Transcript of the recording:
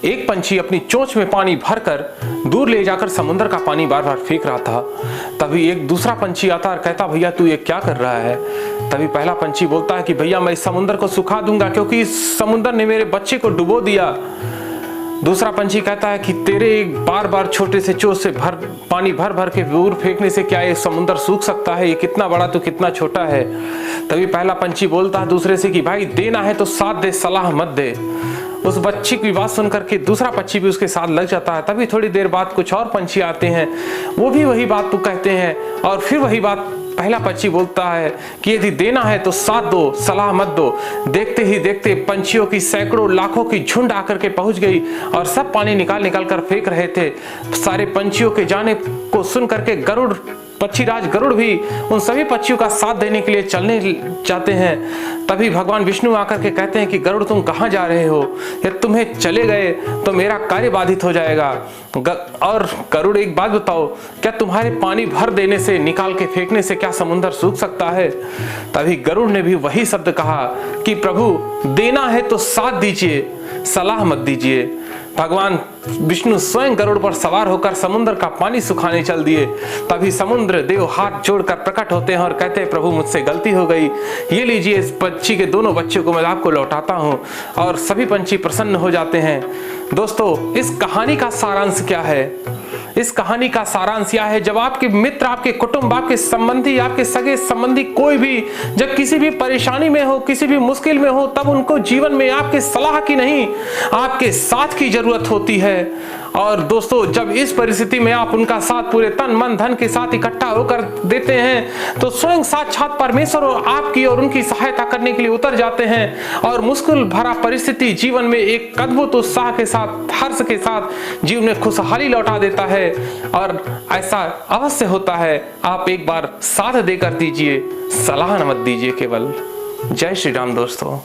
एक पंछी अपनी चोंच में पानी भरकर दूर ले जाकर समुद्र का पानी बार बार फेंक रहा था। तभी एक दूसरा पंछी आता और कहता, भैया तू ये क्या कर रहा है? तभी पहला पंछी बोलता है कि भैया मैं इस समुद्र को सुखा दूंगा, क्योंकि इस समुद्र ने मेरे बच्चे को डुबो दिया। दूसरा पंछी कहता है कि तेरे बार बार छोटे से चोंच से पानी भर भर के दूर फेंकने से क्या ये समुद्र सूख सकता है? ये कितना बड़ा तो कितना छोटा है। तभी पहला पंछी बोलता है दूसरे से कि भाई देना है तो साथ दे, सलाह मत दे। उस बच्ची की बात सुनकर के दूसरा पंछी भी उसके साथ लग जाता है। तभी थोड़ी देर बाद कुछ और पंछी आते हैं, वो भी वही बात को कहते हैं और फिर वही बात पहला पंछी बोलता है कि यदि देना है तो साथ दो, सलाह मत दो। देखते ही देखते पंछियों की सैकड़ों लाखों की झुंड आकर के पहुंच गई और सब पानी निकाल निकाल कर फेंक रहे थे। सारे पंछियों के जाने को सुन करके गरुड़, पक्षीराज गरुड़ भी उन सभी पक्षियों का साथ देने के लिए चलने जाते हैं। तभी भगवान विष्णु आकर के कहते हैं कि गरुड़ तुम कहाँ जा रहे हो? यदि तुम्हें चले गए तो मेरा कार्य बाधित हो जाएगा। और गरुड़ एक बात बताओ, क्या तुम्हारे पानी भर देने से, निकाल के फेंकने से क्या समुद्र सूख सकता है? तभी गरुड़ ने भी वही शब्द कहा कि प्रभु देना है तो साथ दीजिए, सलाह मत दीजिए। भगवान विष्णु स्वयं गरुड़ पर सवार होकर समुद्र का पानी सुखाने चल दिए। तभी समुद्र देव हाथ जोड़कर प्रकट होते हैं और कहते हैं प्रभु मुझसे गलती हो गई, ये लीजिए इस पंछी के दोनों बच्चों को मैं आपको लौटाता हूँ। और सभी पंछी प्रसन्न हो जाते हैं। दोस्तों, इस कहानी का सारांश क्या है? इस कहानी का सारांश यह है, जब आपके मित्र, आपके कुटुंब, आपके संबंधी, आपके सगे संबंधी कोई भी जब किसी भी परेशानी में हो, किसी भी मुश्किल में हो, तब उनको जीवन में आपके सलाह की नहीं, आपके साथ की जरूरत होती है। और दोस्तों, जब इस परिस्थिति में आप उनका साथ पूरे तन मन धन के साथ इकट्ठा होकर देते हैं तो स्वयं साक्षात परमेश्वर आपकी और उनकी सहायता करने के लिए उतर जाते हैं और मुश्किल भरा परिस्थिति जीवन में एक अद्भुत उत्साह के साथ, हर्ष के साथ जीवन में खुशहाली लौटा देता है। और ऐसा अवश्य होता है। आप एक बार साथ देकर दीजिए, सलाह मत दीजिए केवल। जय श्री राम दोस्तों।